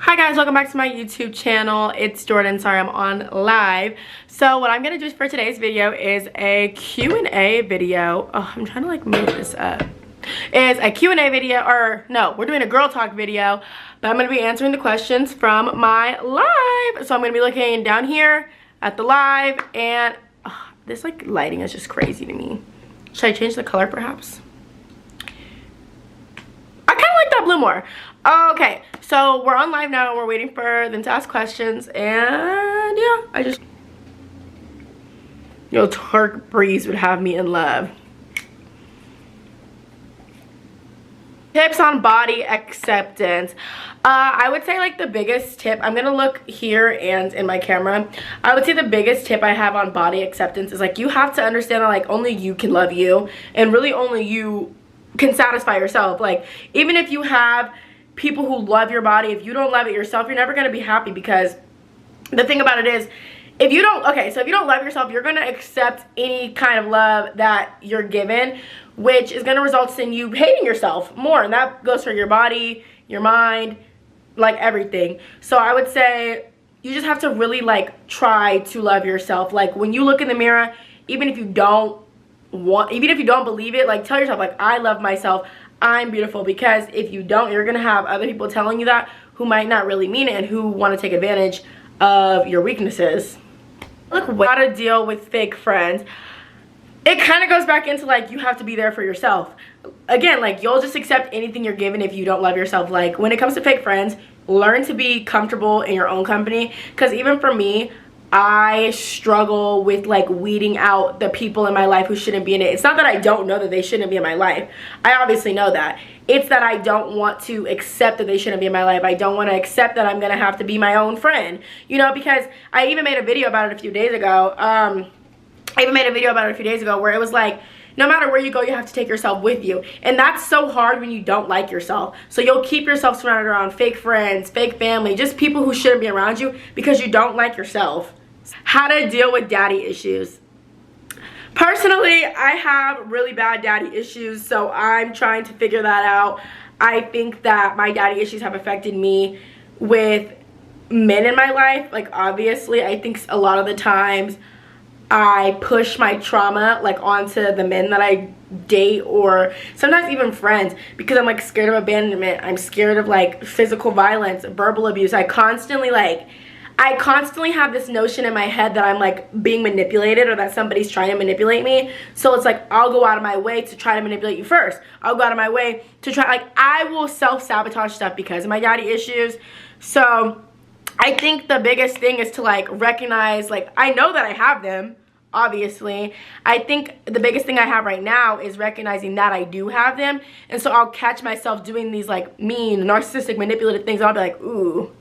Hi guys, welcome back to my YouTube channel. It's Jordan. Sorry, I'm on live. So what I'm gonna do for today's video is a Q&A video. Oh, I'm trying to like move this up. Is a Q&A video, or no, we're doing a girl talk video, but I'm gonna be answering the questions from my live. So I'm gonna be looking down here at the live, and this like lighting is just crazy to me. Should I change the color perhaps? I kind of like that blue more. Okay, so we're on live now and we're waiting for them to ask questions, and yeah, Turk Breeze would have me in love. Tips on body acceptance. I would say like the biggest tip, I'm gonna look here and in my camera, I would say the biggest tip I have on body acceptance is like you have to understand that like only you can love you, and really only you can satisfy yourself. Like even if you have people who love your body, if you don't love it yourself, you're never gonna be happy, because the thing about it is, if you don't love yourself, you're gonna accept any kind of love that you're given, which is gonna result in you hating yourself more, and that goes for your body, your mind, like everything. So I would say you just have to really like try to love yourself. Like when you look in the mirror, even if you don't believe it, like tell yourself like, I love myself, I'm beautiful. Because if you don't, you're gonna have other people telling you that who might not really mean it and who want to take advantage of your weaknesses. Look, how to deal with fake friends. It kind of goes back into like you have to be there for yourself. Again, like you'll just accept anything you're given if you don't love yourself. Like when it comes to fake friends, learn to be comfortable in your own company. Because even for me, I struggle with like weeding out the people in my life who shouldn't be in it. It's not that I don't know that they shouldn't be in my life. I obviously know that. It's that I don't want to accept that they shouldn't be in my life. I don't want to accept that I'm going to have to be my own friend. You know, because I even made a video about it a few days ago. Where it was like, no matter where you go, you have to take yourself with you. And that's so hard when you don't like yourself. So you'll keep yourself surrounded around fake friends, fake family, just people who shouldn't be around you because you don't like yourself. How to deal with daddy issues. Personally, I have really bad daddy issues, so I'm trying to figure that out. I think that my daddy issues have affected me with men in my life. Like obviously, I think a lot of the times I push my trauma like onto the men that I date, or sometimes even friends, because I'm like scared of abandonment. I'm scared of like physical violence, verbal abuse. I constantly have this notion in my head that I'm like being manipulated, or that somebody's trying to manipulate me. So it's like I'll go out of my way to try to manipulate you first. I'll go out of my way to try, like I will self-sabotage stuff because of my daddy issues. So I think the biggest thing is to like recognize, like I know that I have them, obviously. I think the biggest thing I have right now is recognizing that I do have them. And so I'll catch myself doing these like mean, narcissistic, manipulative things, and I'll be like, ooh,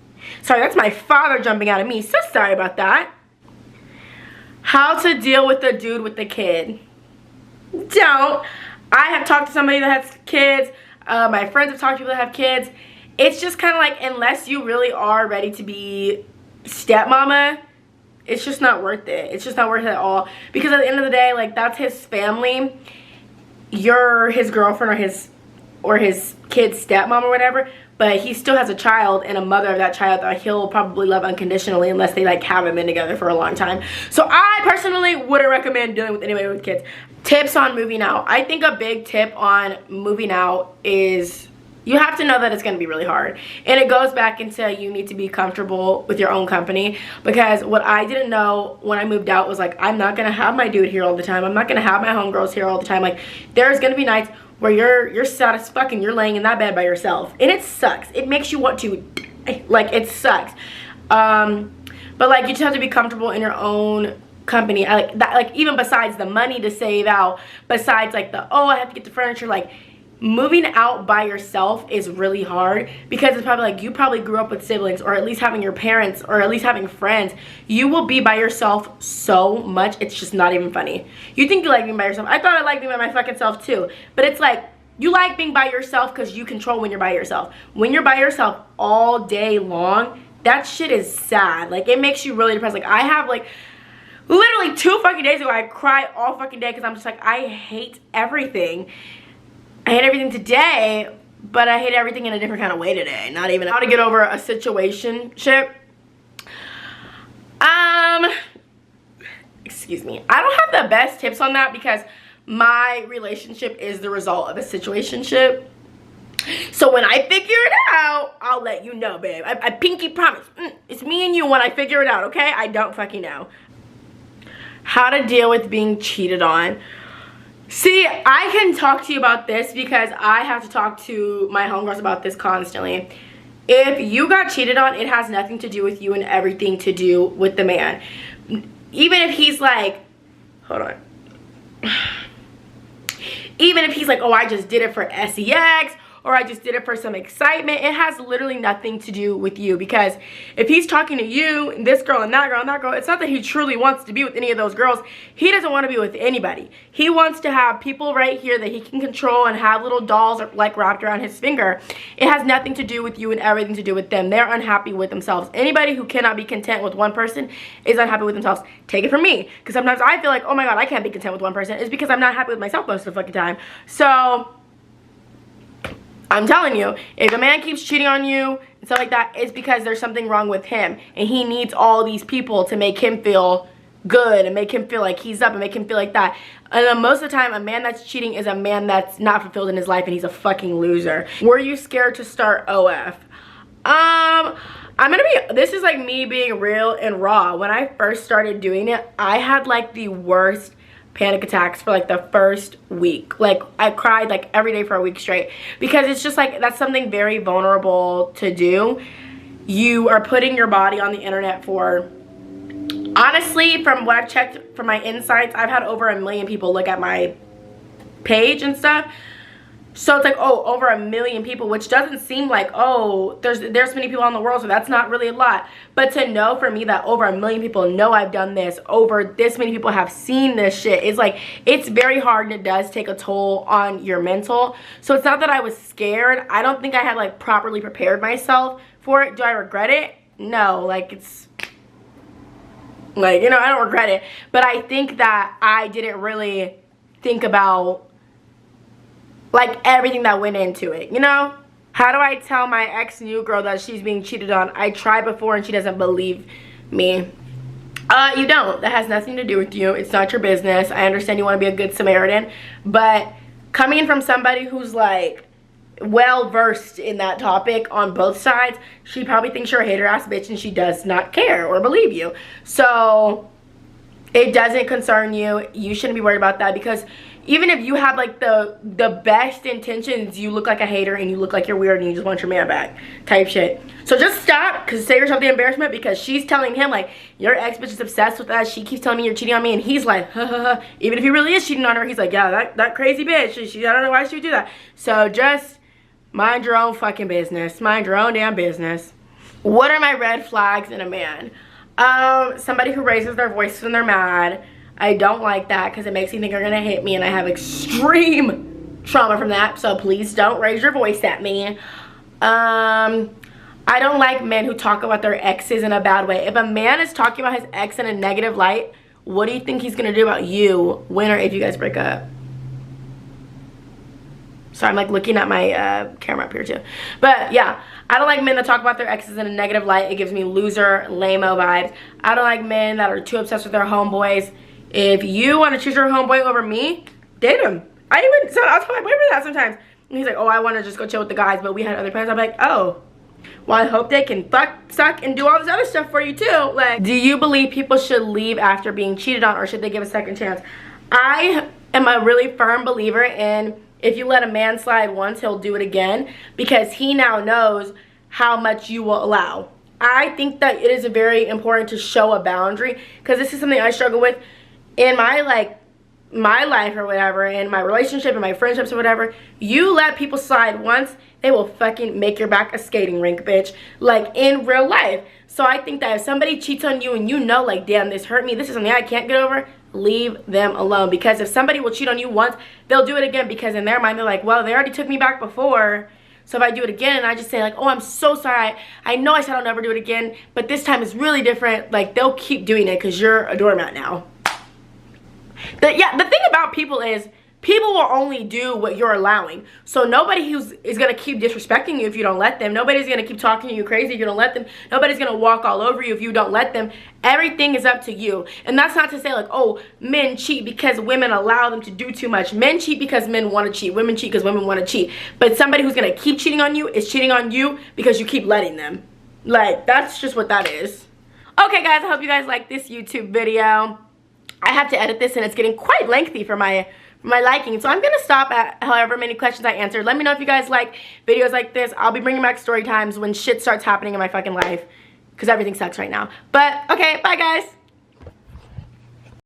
sorry, that's my father jumping out of me. So sorry about that. How to deal with the dude with the kid. Don't. I have talked to somebody that has kids. My friends have talked to people that have kids. It's just kind of like, unless you really are ready to be stepmama, it's just not worth it. It's just not worth it at all. Because at the end of the day, like that's his family. You're his girlfriend or his kid's stepmom or whatever. But he still has a child and a mother of that child that he'll probably love unconditionally, unless they like haven't been together for a long time. So I personally wouldn't recommend dealing with anybody with kids. Tips on moving out. I think a big tip on moving out is you have to know that it's going to be really hard. And it goes back into you need to be comfortable with your own company. Because what I didn't know when I moved out was like, I'm not going to have my dude here all the time. I'm not going to have my homegirls here all the time. Like there's going to be nights where you're sad as fuck and you're laying in that bed by yourself. And it sucks. It makes you want to, like it sucks. But like you just have to be comfortable in your own company. I like that, like even besides the money to save out, besides like the, oh, I have to get the furniture, like moving out by yourself is really hard, because it's probably like you probably grew up with siblings, or at least having your parents, or at least having friends. You will be by yourself so much, it's just not even funny. You think you like being by yourself. I thought I liked being by my fucking self too, but it's like you like being by yourself because you control when you're by yourself. When you're by yourself all day long, that shit is sad. Like it makes you really depressed. Like I have like literally 2 fucking days ago I cried all fucking day because I'm just like, I hate everything. I hate everything today, but I hate everything in a different kind of way today. Not even how to get over a situationship. Excuse me. I don't have the best tips on that because my relationship is the result of a situationship. So when I figure it out, I'll let you know, babe. I pinky promise. It's me and you when I figure it out, okay? I don't fucking know. How to deal with being cheated on. See, I can talk to you about this because I have to talk to my homegirls about this constantly. If you got cheated on, it has nothing to do with you and everything to do with the man. Even if he's like, hold on. Even if he's like, oh, I just did it for sex, or I just did it for some excitement, it has literally nothing to do with you. Because if he's talking to you, and this girl and that girl and that girl, it's not that he truly wants to be with any of those girls. He doesn't want to be with anybody. He wants to have people right here that he can control and have little dolls like wrapped around his finger. It has nothing to do with you and everything to do with them. They're unhappy with themselves. Anybody who cannot be content with one person is unhappy with themselves. Take it from me. Because sometimes I feel like, oh my God, I can't be content with one person. It's because I'm not happy with myself most of the fucking time. So I'm telling you, if a man keeps cheating on you and stuff like that, it's because there's something wrong with him. And he needs all these people to make him feel good and make him feel like he's up and make him feel like that. And then most of the time, a man that's cheating is a man that's not fulfilled in his life and he's a fucking loser. Were you scared to start OF? This is like me being real and raw. When I first started doing it, I had like the worst panic attacks for like the first week. Like I cried like every day for a week straight because it's just like that's something very vulnerable to do. You are putting your body on the internet for, honestly, from what I've checked from my insights, I've had over 1 million people look at my page and stuff. So it's like, oh, over 1 million people, which doesn't seem like, oh, there's many people in the world, so that's not really a lot. But to know for me that over 1 million people know I've done this, over this many people have seen this shit, it's like, it's very hard and it does take a toll on your mental. So it's not that I was scared. I don't think I had like properly prepared myself for it. Do I regret it? No, like it's, like, you know, I don't regret it. But I think that I didn't really think about like everything that went into it, you know? How do I tell my ex new girl that she's being cheated on? I tried before and she doesn't believe me. You don't. That has nothing to do with you. It's not your business. I understand you want to be a good Samaritan, but coming in from somebody who's like well versed in that topic on both sides, she probably thinks you're a hater ass bitch and she does not care or believe you. So it doesn't concern you. You shouldn't be worried about that because even if you have like the best intentions, you look like a hater and you look like you're weird and you just want your man back type shit. So just stop, because save yourself the embarrassment, because she's telling him like, your ex bitch is obsessed with us. She keeps telling me you're cheating on me, and he's like, ha ha ha. Even if he really is cheating on her, he's like, yeah, that crazy bitch. I don't know why she would do that. So just mind your own fucking business. Mind your own damn business. What are my red flags in a man? Somebody who raises their voice when they're mad. I don't like that because it makes me think you're gonna hit me, and I have extreme trauma from that, so please don't raise your voice at me. I don't like men who talk about their exes in a bad way. If a man is talking about his ex in a negative light, what do you think he's gonna do about you when or if you guys break up? So I'm like looking at my camera up here too. But yeah, I don't like men that talk about their exes in a negative light. It gives me loser, lame-o vibes. I don't like men that are too obsessed with their homeboys. If you want to choose your homeboy over me, date him. I'll tell my boyfriend that sometimes. And he's like, oh, I want to just go chill with the guys, but we had other plans. I'm like, oh, well, I hope they can fuck, suck, and do all this other stuff for you too. Like, do you believe people should leave after being cheated on, or should they give a second chance? I am a really firm believer in, if you let a man slide once, he'll do it again, because he now knows how much you will allow. I think that it is very important to show a boundary, because this is something I struggle with in my life or whatever, in my relationship and my friendships or whatever. You let people slide once, they will fucking make your back a skating rink, bitch, like in real life. So I think that if somebody cheats on you and you know, like, damn, this hurt me, this is something I can't get over, leave them alone. Because if somebody will cheat on you once, they'll do it again, because in their mind they're like, well, they already took me back before, so if I do it again and I just say like, oh, I'm so sorry, I know I said I'll never do it again, but this time is really different, like, they'll keep doing it because you're a doormat now. The thing about people is, people will only do what you're allowing. So nobody is going to keep disrespecting you if you don't let them. Nobody's going to keep talking to you crazy if you don't let them. Nobody's going to walk all over you if you don't let them. Everything is up to you. And that's not to say like, oh, men cheat because women allow them to do too much. Men cheat because men want to cheat. Women cheat because women want to cheat. But somebody who's going to keep cheating on you is cheating on you because you keep letting them. Like, that's just what that is. Okay, guys, I hope you guys like this YouTube video. I have to edit this and it's getting quite lengthy for my liking, so I'm gonna stop at however many questions I answered. Let me know if you guys like videos like this. I'll be bringing back story times when shit starts happening in my fucking life, because everything sucks right now. But okay, bye guys.